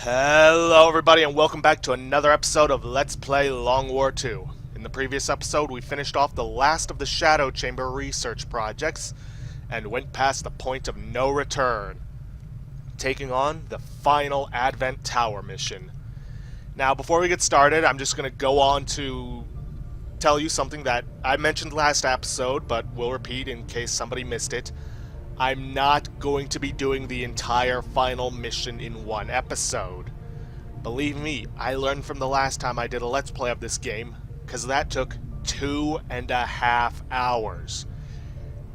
Hello everybody and welcome back to another episode of Let's Play Long War 2. In the previous episode we finished off the last of the Shadow Chamber research projects and went past the point of no return, taking on the final Advent Tower mission. Now before we get started, I'm just going to go on to tell you something that I mentioned last episode, but will repeat in case somebody missed it. I'm not going to be doing the entire final mission in one episode. Believe me, I learned from the last time I did a Let's Play of this game, because that took 2.5 hours.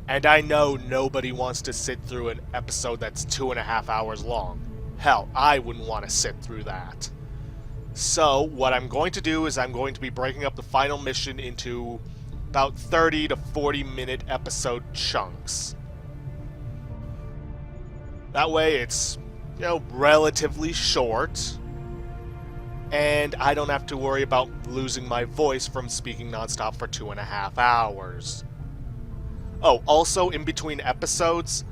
And I know nobody wants to sit through an episode that's 2.5 hours long. Hell, I wouldn't want to sit through that. So, what I'm going to do is I'm going to be breaking up the final mission into about 30 to 40 minute episode chunks. That way it's, relatively short, and I don't have to worry about losing my voice from speaking nonstop for 2.5 hours. Oh, also in between episodes,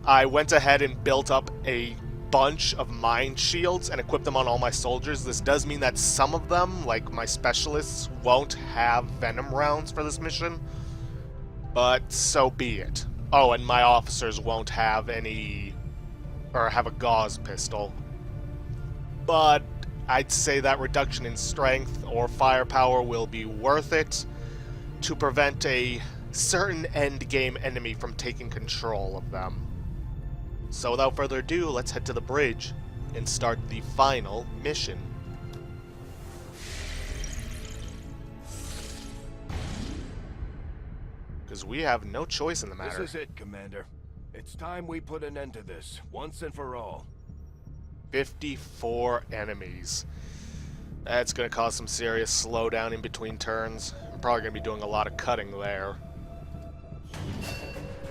I went ahead and built up a bunch of mind shields and equipped them on all my soldiers. This does mean that some of them, like my specialists, won't have venom rounds for this mission, but so be it. Oh, and my officers won't have any... or have a gauze pistol. But I'd say that reduction in strength or firepower will be worth it to prevent a certain endgame enemy from taking control of them. So without further ado, let's head to the bridge and start the final mission. Because we have no choice in the matter. This is it, Commander. It's time we put an end to this, once and for all. 54 enemies. That's going to cause some serious slowdown in between turns. I'm probably going to be doing a lot of cutting there.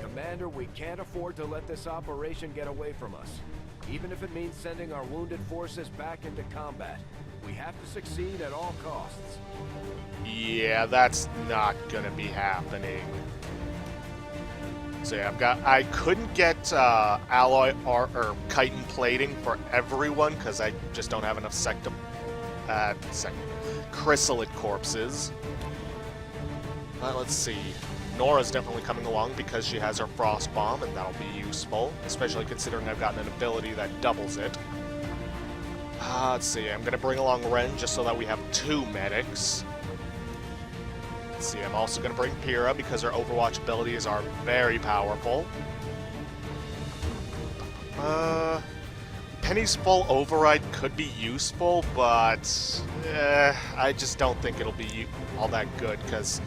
Commander, we can't afford to let this operation get away from us. Even if it means sending our wounded forces back into combat. We have to succeed at all costs. Yeah, that's not going to be happening. So yeah, I couldn't get alloy or chitin plating for everyone because I just don't have enough chrysalid corpses. Let's see. Nora's definitely coming along because she has her frost bomb, and that'll be useful, especially considering I've gotten an ability that doubles it. Let's see. I'm gonna bring along Ren just so that we have 2 medics. Let's see, I'm also going to bring Pyrrha because her Overwatch abilities are very powerful. Penny's full override could be useful, but I just don't think it'll be all that good because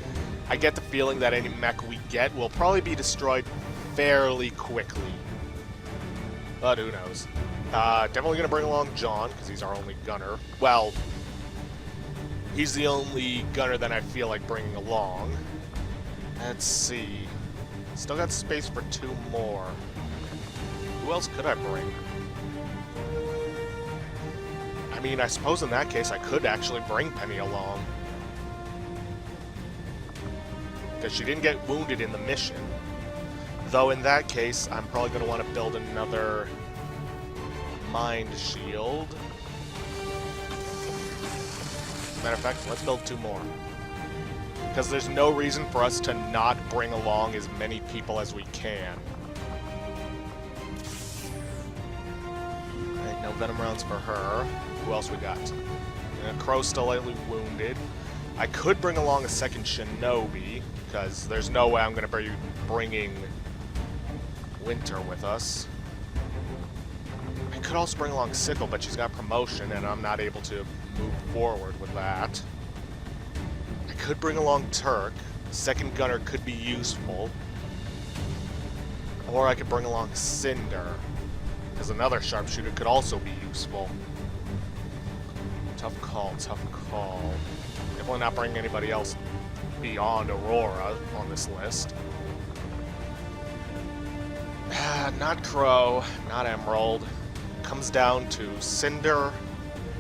I get the feeling that any mech we get will probably be destroyed fairly quickly. But who knows. Definitely going to bring along John because he's our only gunner. Well, he's the only gunner that I feel like bringing along. Let's see. Still got space for 2 more. Who else could I bring? I mean, I suppose in that case I could actually bring Penny along. Because she didn't get wounded in the mission. Though in that case, I'm probably going to want to build another mind shield. Matter of fact, let's build 2 more. Because there's no reason for us to not bring along as many people as we can. Alright, no venom rounds for her. Who else we got? Crow's still lightly wounded. I could bring along a second Shinobi, because there's no way I'm going to be bringing Winter with us. I could also bring along Sickle, but she's got promotion, and I'm not able to move forward with that. I could bring along Turk. Second gunner could be useful. Or I could bring along Cinder, because another sharpshooter could also be useful. Tough call, tough call. Definitely not bringing anybody else beyond Aurora on this list. Not Crow, not Emerald. Comes down to Cinder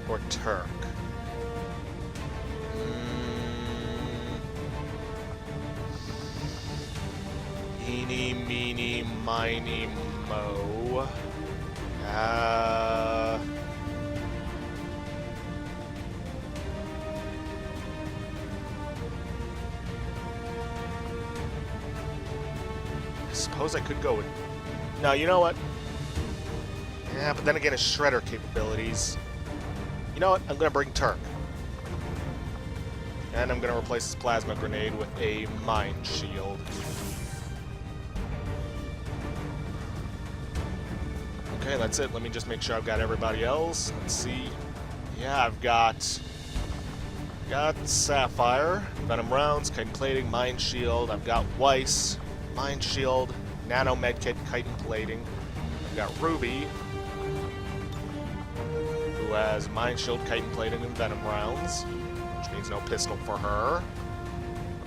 or Turk. Eeny, meeny, miny, mo. suppose I could go with... No, you know what? Yeah, but then again, his Shredder capabilities... You know what? I'm going to bring Turk. And I'm going to replace his Plasma Grenade with a Mind Shield. Okay, that's it. Let me just make sure I've got everybody else. Let's see. Yeah, I've got Sapphire, Venom Rounds, Chitin Plating, Mind Shield. I've got Weiss, Mind Shield, Nano Medkit, Chitin Plating. I've got Ruby, who has Mind Shield, Chitin Plating, and Venom Rounds, which means no pistol for her.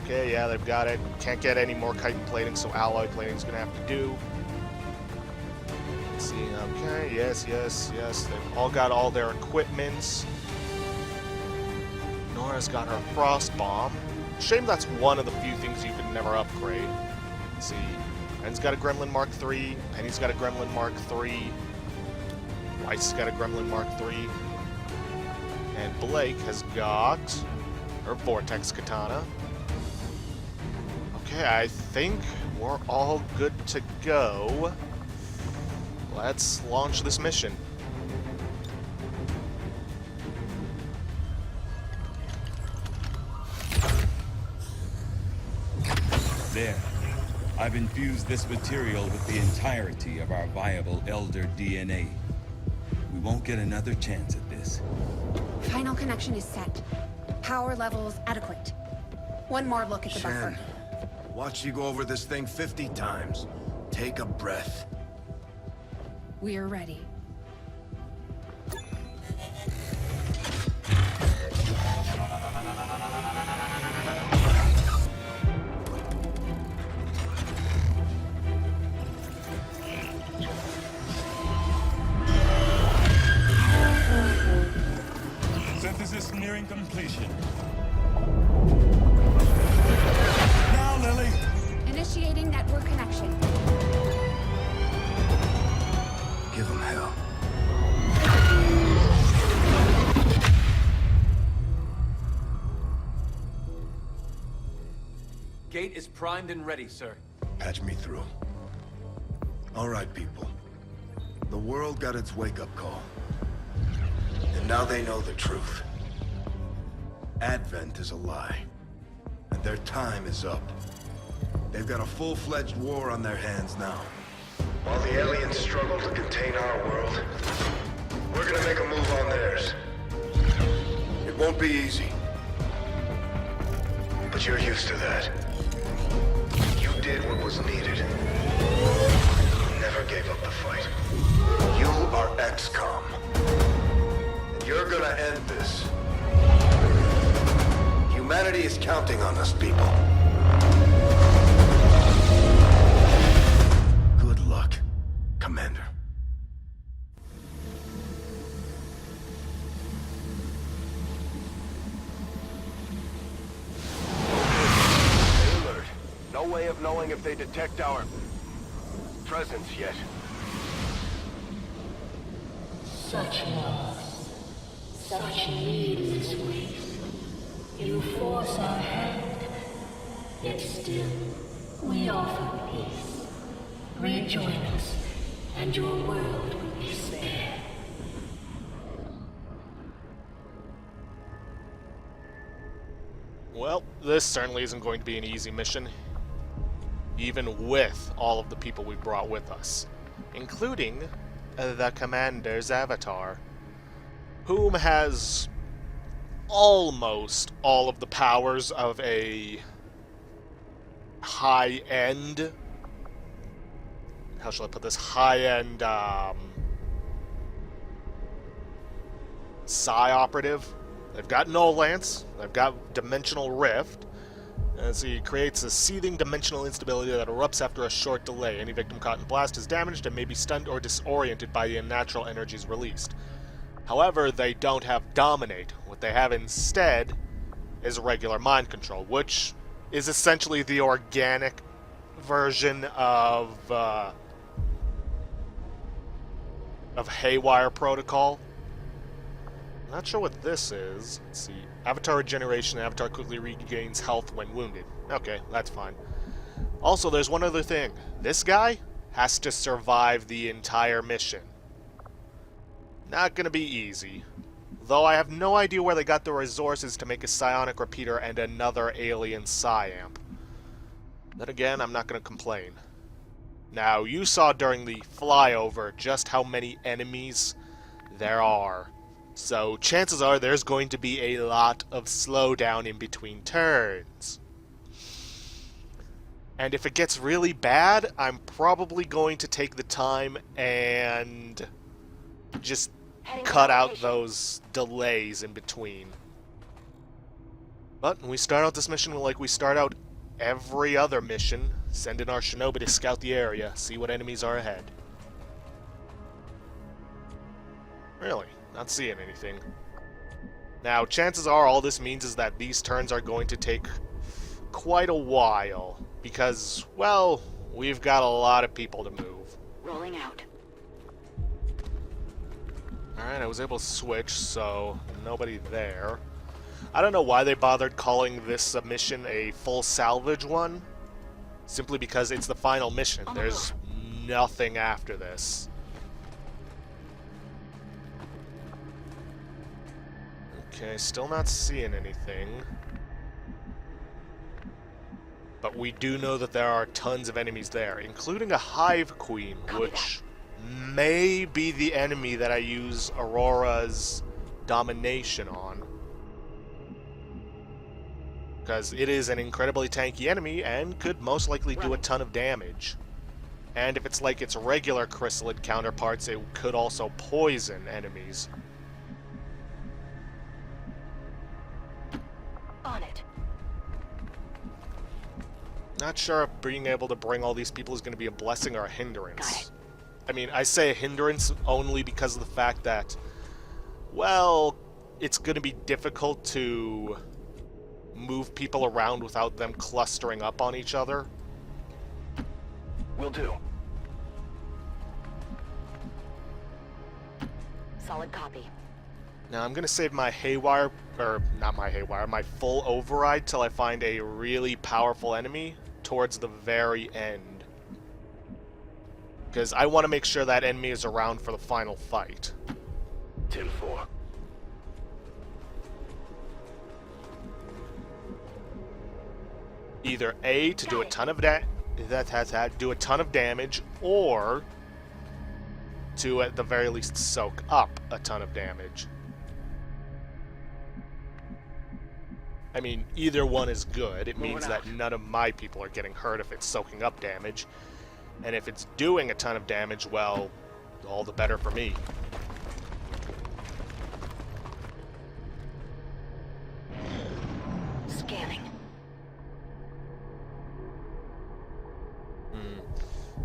Okay, yeah, they've got it. Can't get any more Chitin Plating, so Alloy Plating's gonna have to do. Let's see, okay, yes. They've all got all their equipment. Nora's got her Frost Bomb. Shame that's one of the few things you can never upgrade. Let's see. Ben's got a Gremlin Mark III. Penny's got a Gremlin Mark III. Weiss has got a Gremlin Mark III. And Blake has got her Vortex Katana. Okay, I think we're all good to go. Let's launch this mission. There. I've infused this material with the entirety of our viable Elder DNA. We won't get another chance at this. Final connection is set. Power levels adequate. One more look at the Shen, buffer. watch you go over this thing 50 times. Take a breath. We're ready. Synthesis nearing completion. Now, Lily! Initiating network connection. Give him hell. Gate is primed and ready, sir. Patch me through. All right, people. The world got its wake-up call. And now they know the truth. Advent is a lie. And their time is up. They've got a full-fledged war on their hands now. While the aliens struggle to contain our world, we're gonna make a move on theirs. It won't be easy. But you're used to that. You did what was needed. You never gave up the fight. You are Xcom. And you're gonna end this. Humanity is counting on us, people. Good luck, Commander. Alert. No way of knowing if they detect our presence yet. Such loss, such needless waste. You force our hand, yet still we offer peace. Rejoin us, and your world will be spared. Well, this certainly isn't going to be an easy mission, even with all of the people we brought with us, including the Commander's avatar, whom has almost all of the powers of a high-end, how shall I put this, high-end Psi operative. They've got Null Lance, they've got Dimensional Rift, as he creates a seething dimensional instability that erupts after a short delay. Any victim caught in blast is damaged and may be stunned or disoriented by the unnatural energies released. However, they don't have Dominate. What they have instead is regular mind control, which is essentially the organic version of Haywire Protocol. Not sure what this is. Let's see. Avatar regeneration. Avatar quickly regains health when wounded. Okay, that's fine. Also, there's one other thing. This guy has to survive the entire mission. Not gonna be easy. Though I have no idea where they got the resources to make a psionic repeater and another alien psi-amp. Then again, I'm not gonna complain. Now, you saw during the flyover just how many enemies there are. So, chances are there's going to be a lot of slowdown in between turns. And if it gets really bad, I'm probably going to take the time and just cut out those delays in between. But we start out this mission like we start out every other mission. Send in our shinobi to scout the area, see what enemies are ahead. Really, not seeing anything. Now, chances are all this means is that these turns are going to take quite a while. Because, well, we've got a lot of people to move. Rolling out. Alright, I was able to switch, so nobody there. I don't know why they bothered calling this a mission a full salvage one. Simply because it's the final mission. There's nothing after this. Okay, still not seeing anything. But we do know that there are tons of enemies there, including a Hive Queen, which may be the enemy that I use Aurora's domination on. Because it is an incredibly tanky enemy and could most likely do a ton of damage. And if it's like its regular chrysalid counterparts, it could also poison enemies. On it. Not sure if being able to bring all these people is going to be a blessing or a hindrance. I mean, I say a hindrance only because of the fact that, well, it's going to be difficult to move people around without them clustering up on each other. Will do. Solid copy. Now, I'm going to save my haywire, or not my haywire, my full override till I find a really powerful enemy towards the very end. Because I want to make sure that enemy is around for the final fight. 10-4. Either A, to do a ton of do a ton of damage, or to at the very least soak up a ton of damage. I mean, either one is good. It means that none of my people are getting hurt if it's soaking up damage. And if it's doing a ton of damage, well, all the better for me. Scanning.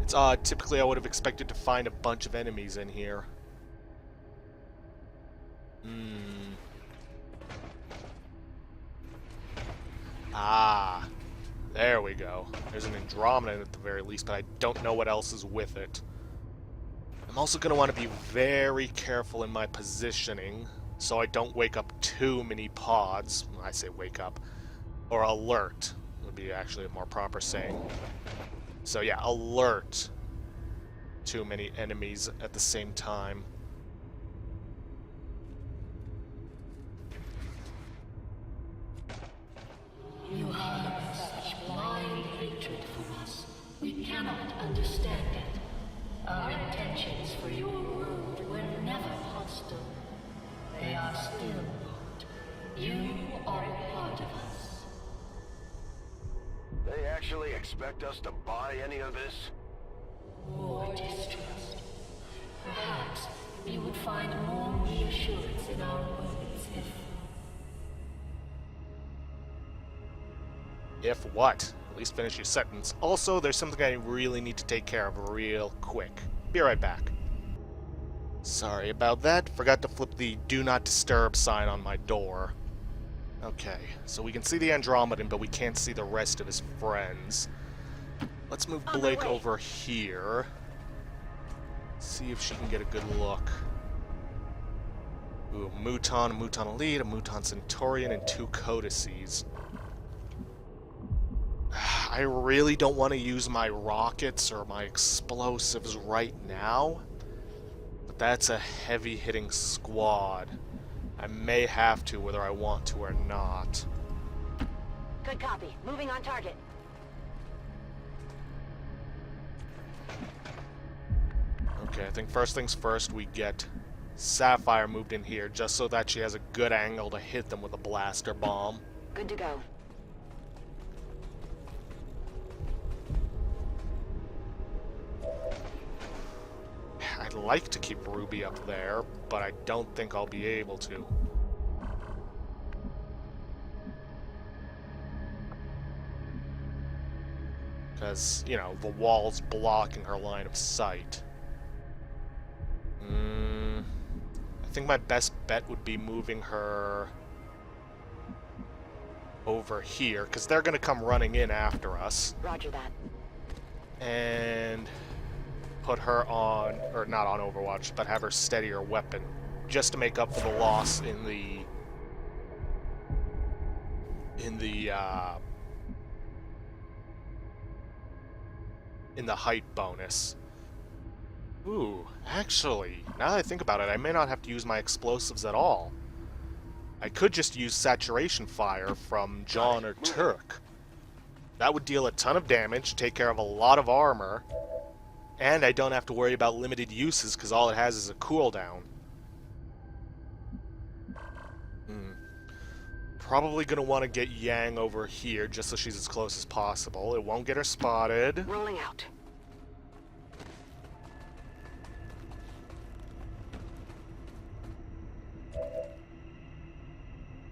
It's typically I would have expected to find a bunch of enemies in here. Ah, there we go. There's an Andromeda at the very least, but I don't know what else is with it. I'm also going to want to be very careful in my positioning, so I don't wake up too many pods. I say wake up, or alert would be actually a more proper saying. So yeah, alert too many enemies at the same time. You have such blind hatred for us. We cannot understand it. Our intentions for your world were never hostile. They are still not. You are a part of us. They actually expect us to buy any of this? More distrust. Perhaps you would find more reassurance in our words If what? At least finish your sentence. Also, there's something I really need to take care of real quick. Be right back. Sorry about that. Forgot to flip the Do Not Disturb sign on my door. Okay, so we can see the Andromedan, but we can't see the rest of his friends. Let's move Blake over here. See if she can get a good look. Ooh, a Muton Elite, a Muton Centurion, and 2 Codices. I really don't want to use my rockets or my explosives right now, but that's a heavy-hitting squad. I may have to, whether I want to or not. Good copy. Moving on target. Okay, I think first things first, we get Sapphire moved in here, just so that she has a good angle to hit them with a blaster bomb. Good to go. I'd like to keep Ruby up there, but I don't think I'll be able to. Because, you know, the wall's blocking her line of sight. I think my best bet would be moving her over here, because they're going to come running in after us. Roger that. And put her on, or not on Overwatch, but have her steady her weapon, just to make up for the loss in the height bonus. Ooh, actually, now that I think about it, I may not have to use my explosives at all. I could just use saturation fire from John or Turk. That would deal a ton of damage, take care of a lot of armor, and I don't have to worry about limited uses because all it has is a cooldown. Probably going to want to get Yang over here just so she's as close as possible. It won't get her spotted. Rolling out.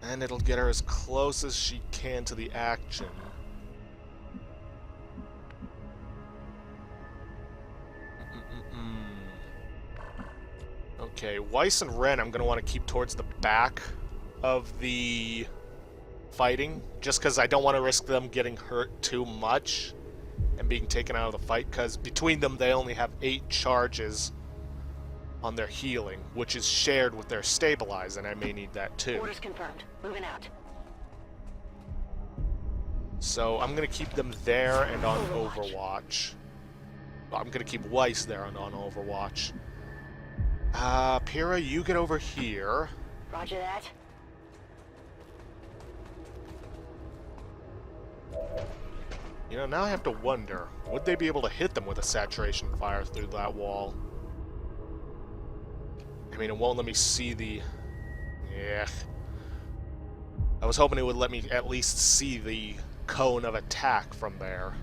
And it'll get her as close as she can to the action. Okay, Weiss and Ren I'm going to want to keep towards the back of the fighting, just because I don't want to risk them getting hurt too much and being taken out of the fight, because between them they only have 8 charges on their healing, which is shared with their stabilize, and I may need that too. Orders confirmed. Moving out. So I'm going to keep them there and on Overwatch. Well, I'm going to keep Weiss there and on Overwatch. Pyrrha, you get over here. Roger that. You know, now I have to wonder, would they be able to hit them with a saturation fire through that wall? I mean, it won't let me see the... Yeah. I was hoping it would let me at least see the cone of attack from there.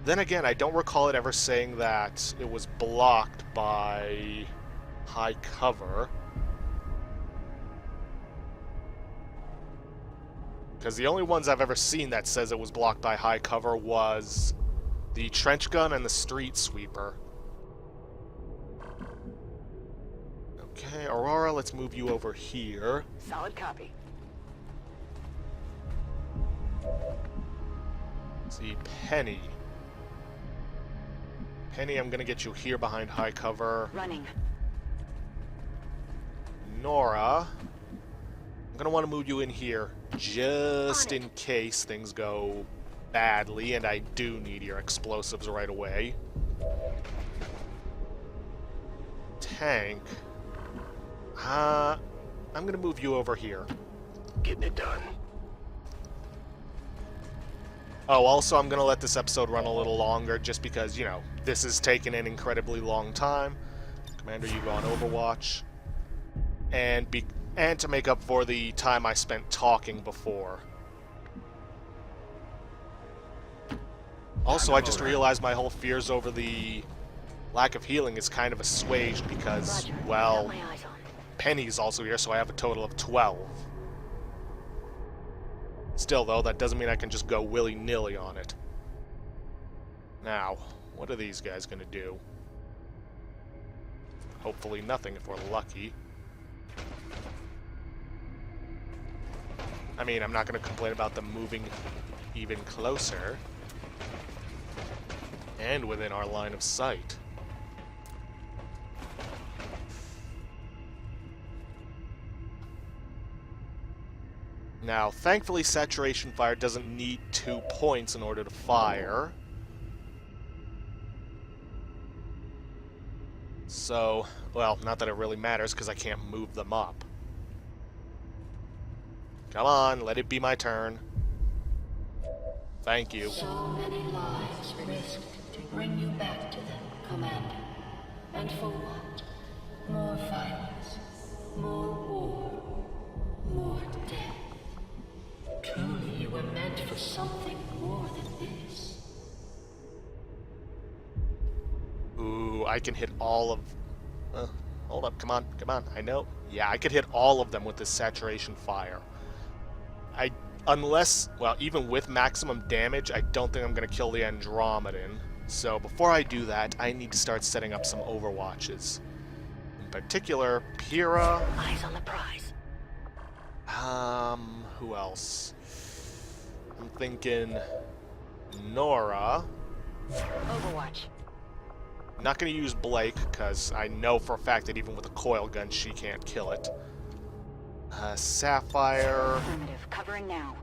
Then again, I don't recall it ever saying that it was blocked by high cover. Because the only ones I've ever seen that says it was blocked by high cover was the trench gun and the street sweeper. Okay, Aurora, let's move you over here. Solid copy. Let's see, Penny. Penny, I'm gonna get you here behind high cover. Running. Nora, I'm gonna want to move you in here just in case things go badly and I do need your explosives right away. Tank. I'm gonna move you over here. Getting it done. Oh, also, I'm gonna let this episode run a little longer just because, you know, this is taking an incredibly long time. Commander, you go on Overwatch. And to make up for the time I spent talking before. Also, I just realized my whole fears over the lack of healing is kind of assuaged because, Roger. well, Got my eyes on. Penny's also here, so I have a total of 12. Still, though, that doesn't mean I can just go willy-nilly on it. Now, what are these guys gonna do? Hopefully nothing if we're lucky. I mean, I'm not gonna complain about them moving even closer. And within our line of sight. Now, thankfully, saturation fire doesn't need 2 points in order to fire. So, well, not that it really matters because I can't move them up. Come on, let it be my turn. Thank you. So many lives risked to bring you back to them, Commander. And for what? More violence, more war, more death. Truly, you were meant for something more than this. Ooh, I can hit all of... hold up, come on, come on, I know. Yeah, I could hit all of them with this saturation fire. Unless, well, even with maximum damage, I don't think I'm going to kill the Andromedan. So before I do that, I need to start setting up some Overwatches. In particular, Pyrrha. Eyes on the prize. Who else? I'm thinking Nora. Overwatch. I'm not going to use Blake, because I know for a fact that even with a coil gun, she can't kill it. Sapphire. Affirmative. Covering now.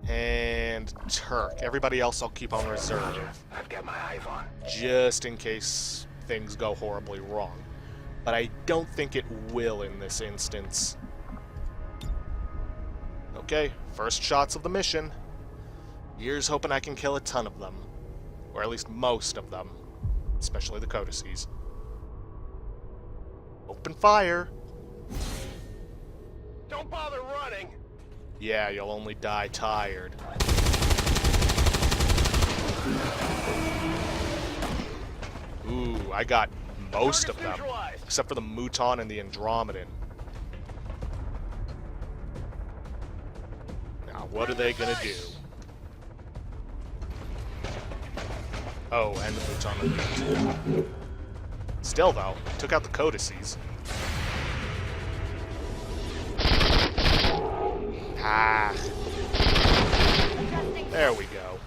And Turk. Everybody else I'll keep on reserve. I've got my eyes on. Just in case things go horribly wrong. But I don't think it will in this instance. Okay, first shots of the mission. Here's hoping I can kill a ton of them. Or at least most of them. Especially the codices. Open fire! Don't bother running! Yeah, you'll only die tired. Ooh, I got most of them. Except for the Mouton and the Andromedan. Now, what are they gonna do? Oh, and the Mouton. Still, though, took out the codices. Ah. There we go.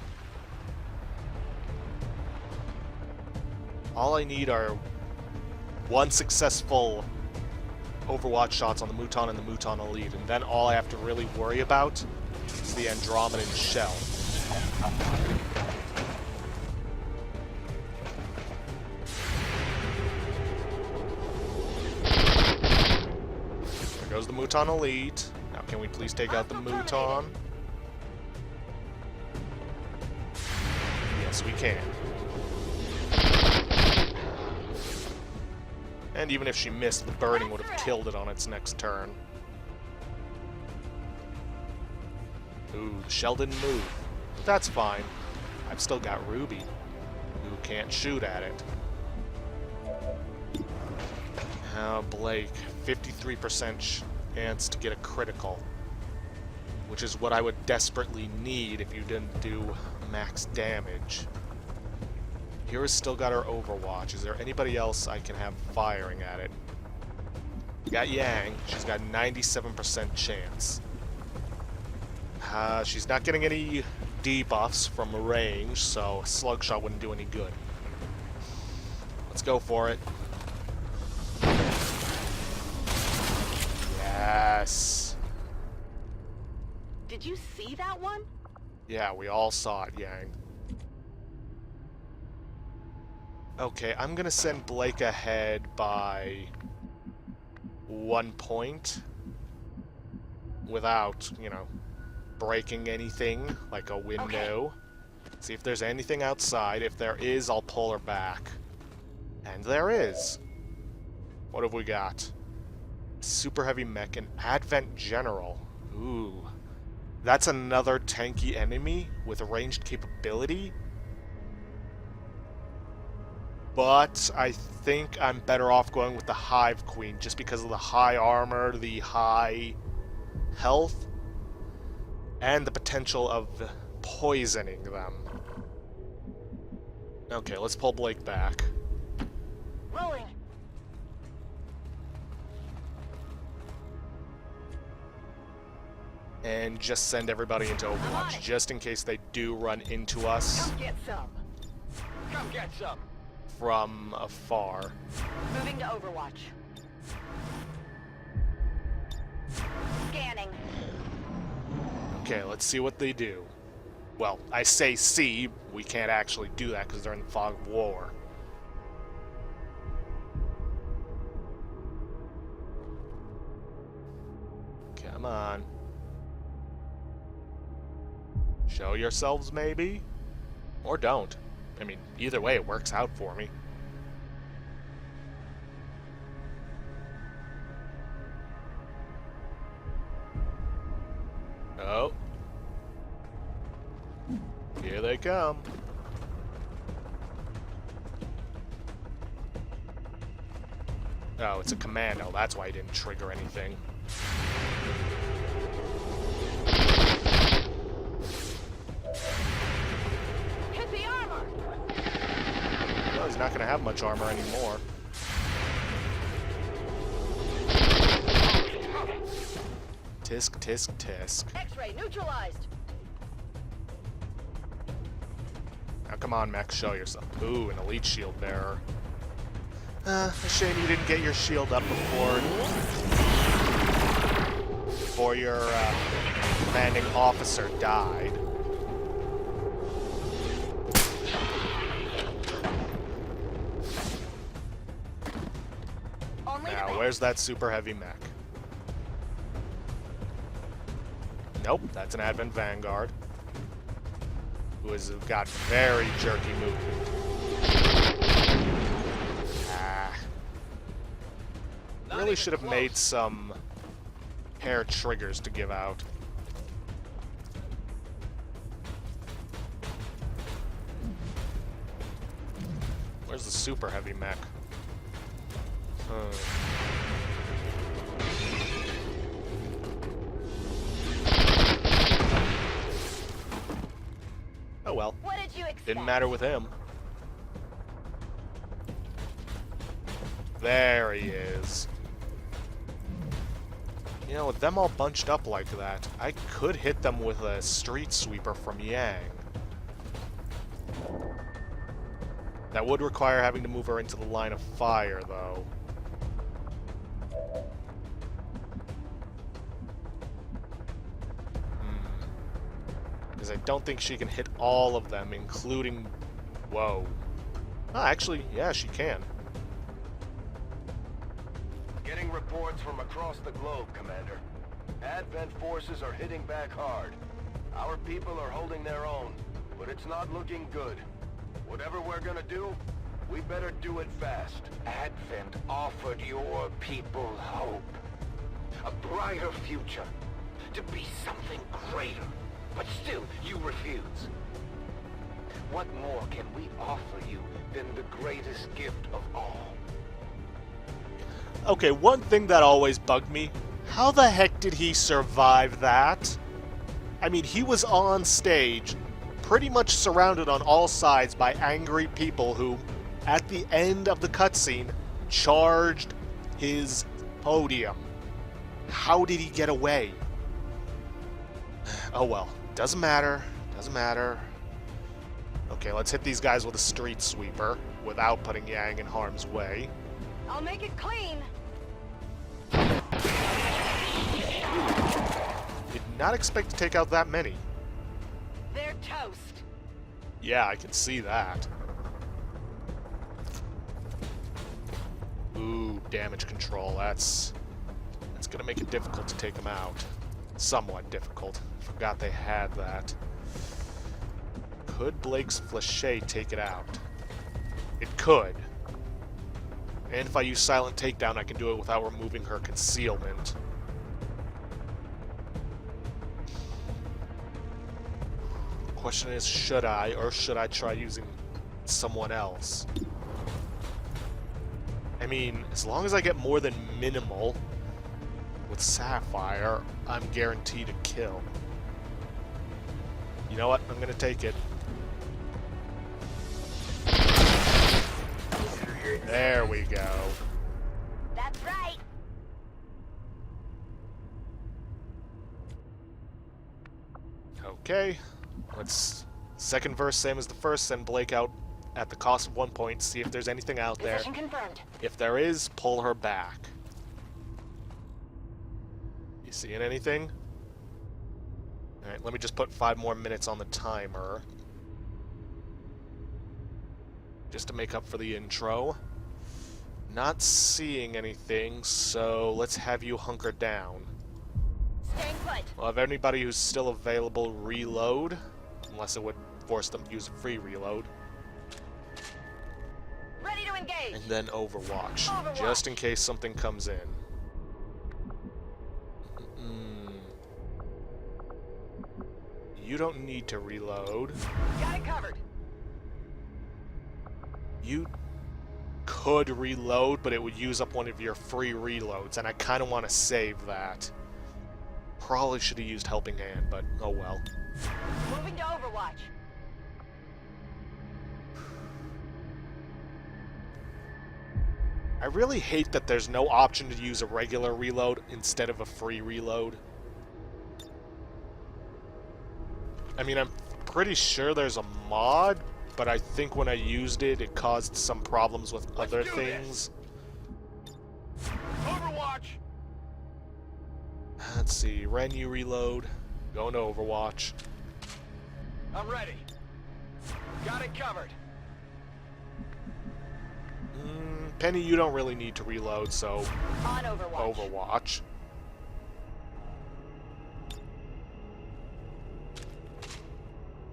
All I need are one successful Overwatch shots on the Mouton and the Mouton Elite, and then all I have to really worry about is the Andromedan shell. There goes the Mouton Elite. Now can we please take out the Mouton? Yes, we can. And even if she missed, the burning would have killed it on its next turn. Ooh, the shell didn't move. But that's fine. I've still got Ruby, who can't shoot at it. Now, Blake, 53% chance to get a critical, which is what I would desperately need if you didn't do max damage. Kira's still got her Overwatch. Is there anybody else I can have firing at it? We got Yang. She's got 97% chance. She's not getting any debuffs from range, so a slug shot wouldn't do any good. Let's go for it. Yes. Did you see that one? Yeah, we all saw it, Yang. Okay, I'm gonna send Blake ahead by 1 point without, you know, breaking anything, like a window. Okay. See if there's anything outside. If there is, I'll pull her back. And there is. What have we got? Super Heavy Mech and Advent General. Ooh. That's another tanky enemy with a ranged capability. But I think I'm better off going with the Hive Queen just because of the high armor, the high health, and the potential of poisoning them. Okay, let's pull Blake back. Rolling. And just send everybody into Overwatch, just in case they do run into us Come get some. Come get some! from afar. Moving to Overwatch. Scanning. Okay, let's see what they do. Well, I say see, we can't actually do that because they're in the fog of war. Come on. Show yourselves, maybe? Or don't. I mean, either way, it works out for me. Oh. Here they come. Oh, it's a commando. That's why I didn't trigger anything. Hit the armor! Well, he's not going to have much armor anymore. Tisk, tisk, tisk. X-ray neutralized. Now come on, Max, show yourself. Ooh, an elite shield bearer. A shame you didn't get your shield up before your commanding officer died. Now, where's that super heavy mech? Nope, that's an Advent Vanguard, who has got very jerky movement. Really should have made some hair triggers to give out. Where's the super heavy mech? Oh well. What did you expect? Didn't matter with him. There he is. You know, with them all bunched up like that, I could hit them with a street sweeper from Yang. That would require having to move her into the line of fire, though. Because I don't think she can hit all of them, including... Whoa. Oh, actually, yeah, she can. Getting reports from across the globe, Commander. Advent forces are hitting back hard. Our people are holding their own, but it's not looking good. Whatever we're gonna do, we better do it fast. Advent offered your people hope. A brighter future. To be something greater. But still, you refuse. What more can we offer you than the greatest gift of all? Okay, one thing that always bugged me, how the heck did he survive that? I mean, he was on stage, pretty much surrounded on all sides by angry people who, at the end of the cutscene, charged his podium. How did he get away? Oh well, doesn't matter, doesn't matter. Okay, let's hit these guys with a street sweeper without putting Yang in harm's way. I'll make it clean. Did not expect to take out that many. They're toast. Yeah, I can see that. Ooh, damage control. That's gonna make it difficult to take them out. Somewhat difficult. Forgot they had that. Could Blake's Flachet take it out? It could. And if I use Silent Takedown, I can do it without removing her concealment. Question is, should I, or should I try using someone else? I mean, as long as I get more than minimal with Sapphire, I'm guaranteed a kill. You know what? I'm gonna take it. There we go. That's right. Okay. Let's... Second verse, same as the first, send Blake out at the cost of 1 point, see if there's anything out there. Position confirmed. If there is, pull her back. You seeing anything? Alright, let me just put 5 more minutes on the timer. Just to make up for the intro. Not seeing anything, so let's have you hunker down. Staying put. Well, if anybody who's still available, reload. Unless it would force them to use a free reload. Ready to engage. And then Overwatch. Overwatch. Just in case something comes in. You don't need to reload. Got it covered. You could reload, but it would use up one of your free reloads, and I kind of want to save that. Probably should have used Helping Hand, but oh well. Moving to Overwatch. I really hate that there's no option to use a regular reload instead of a free reload. I mean, I'm pretty sure there's a mod, but I think when I used it, it caused some problems with other things. Overwatch! Let's see, Renu reload, going to Overwatch. I'm ready. Got it covered. Penny, you don't really need to reload, so On Overwatch. Overwatch.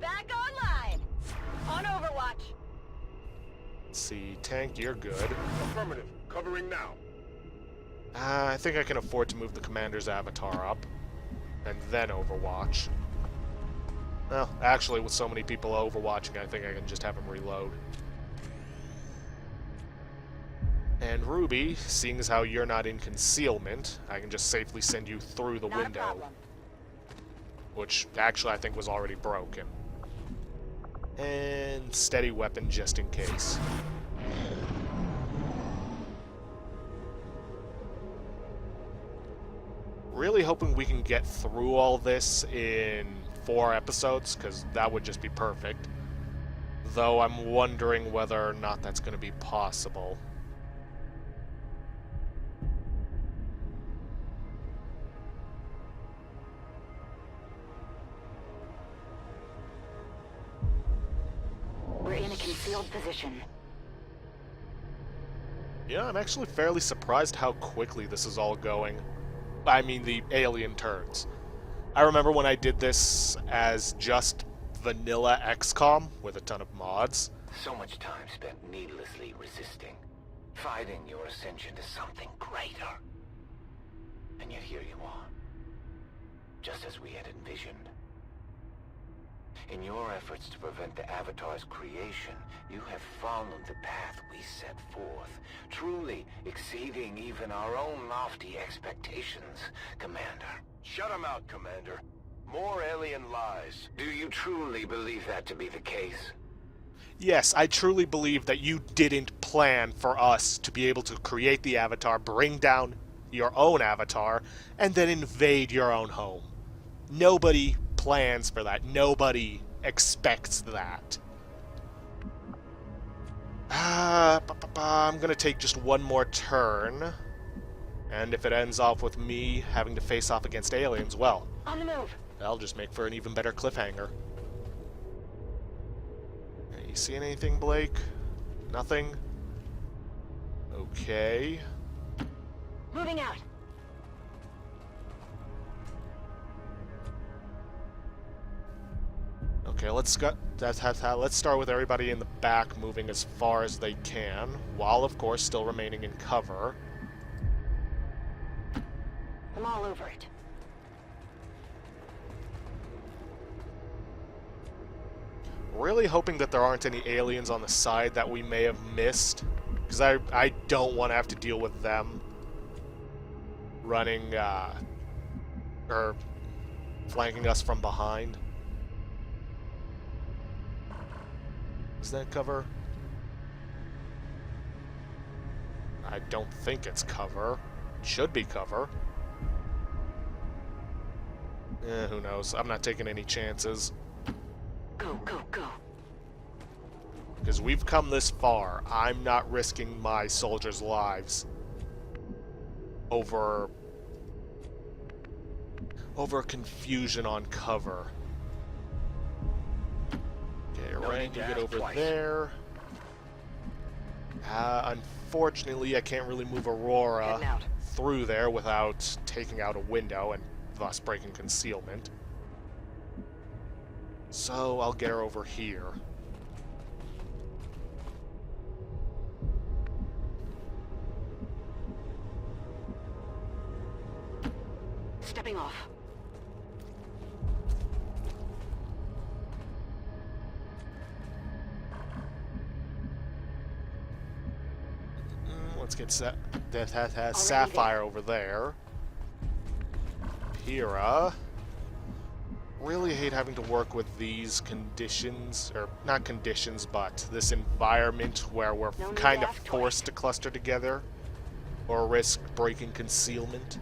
Back online. On Overwatch. Let's see, Tank, you're good. Affirmative. Covering now. I think I can afford to move the commander's avatar up, and then Overwatch. Well, actually, with so many people overwatching, I think I can just have him reload. And Ruby, seeing as how you're not in concealment, I can just safely send you through the Not a window. problem. Which, actually, I think was already broken. And steady weapon just in case. Really hoping we can get through all this in 4 episodes, because that would just be perfect. Though I'm wondering whether or not that's going to be possible. We're in a concealed position. Yeah, I'm actually fairly surprised how quickly this is all going. I mean, the alien turns. I remember when I did this as just vanilla Xcom with a ton of mods. So much time spent needlessly resisting, fighting your ascension to something greater. And yet here you are, just as we had envisioned. In your efforts to prevent the Avatar's creation, you have followed the path we set forth, truly exceeding even our own lofty expectations, Commander. Shut him out, Commander. More alien lies. Do you truly believe that to be the case? Yes, I truly believe that you didn't plan for us to be able to create the Avatar, bring down your own Avatar, and then invade your own home. Nobody plans for that. Nobody expects that. I'm gonna take just one more turn. And if it ends off with me having to face off against aliens, well, On the move. that'll just make for an even better cliffhanger. You seeing anything, Blake? Nothing? Okay. Moving out. Okay, let's start with everybody in the back moving as far as they can, while of course still remaining in cover. I'm all over it. Really hoping that there aren't any aliens on the side that we may have missed, because I don't want to have to deal with them running, or flanking us from behind. Is that cover? I don't think it's cover. It should be cover. Who knows? I'm not taking any chances. Go, go, go. Because we've come this far. I'm not risking my soldiers' lives over... over confusion on cover. Okay, ready to get over there. Unfortunately, I can't really move Aurora through there without taking out a window and thus breaking concealment. So I'll get her over here. Stepping off. Let's get Sapphire over there. Pyrrha. Really hate having to work with these conditions, or not conditions, but this environment where we're kind of forced to cluster together or risk breaking concealment.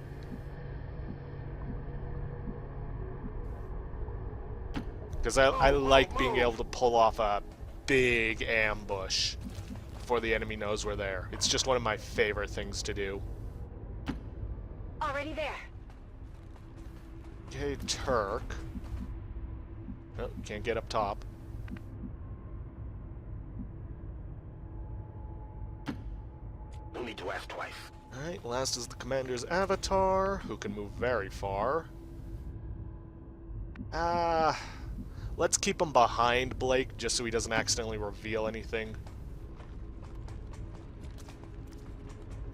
Because I like being able to pull off a big ambush before the enemy knows we're there. It's just one of my favorite things to do. Already there. Okay, Turk. Oh, can't get up top. No need to ask twice. Alright, last is the commander's avatar, who can move very far. Let's keep him behind Blake, just so he doesn't accidentally reveal anything.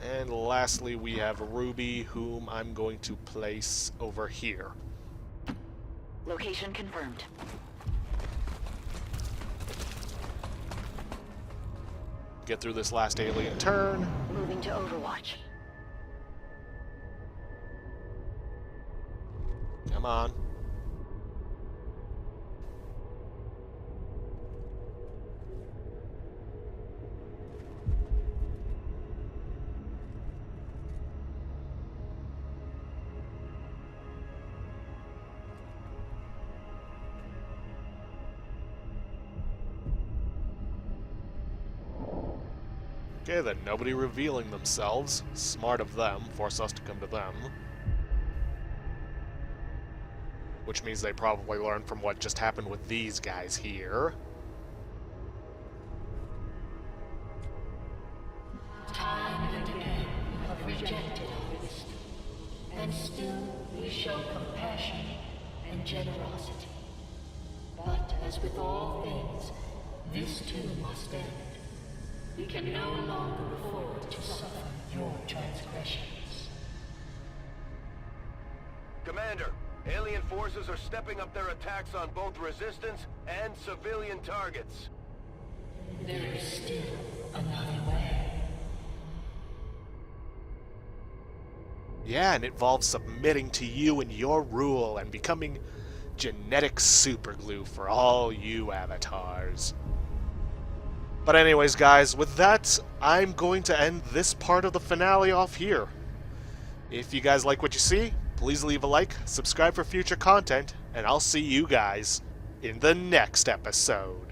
And lastly, we have Ruby, whom I'm going to place over here. Location confirmed. Get through this last alien turn. Moving to Overwatch. Come on. Okay, then nobody revealing themselves. Smart of them. Force us to come to them. Which means they probably learned from what just happened with these guys here. Time and again you have rejected our wisdom, and still we show compassion and generosity. But as with all things, this too must end. We can no longer afford to suffer your transgressions. Commander, alien forces are stepping up their attacks on both resistance and civilian targets. There is still another way. Yeah, and it involves submitting to you and your rule and becoming genetic superglue for all you avatars. But anyways, guys, with that, I'm going to end this part of the finale off here. If you guys like what you see, please leave a like, subscribe for future content, and I'll see you guys in the next episode.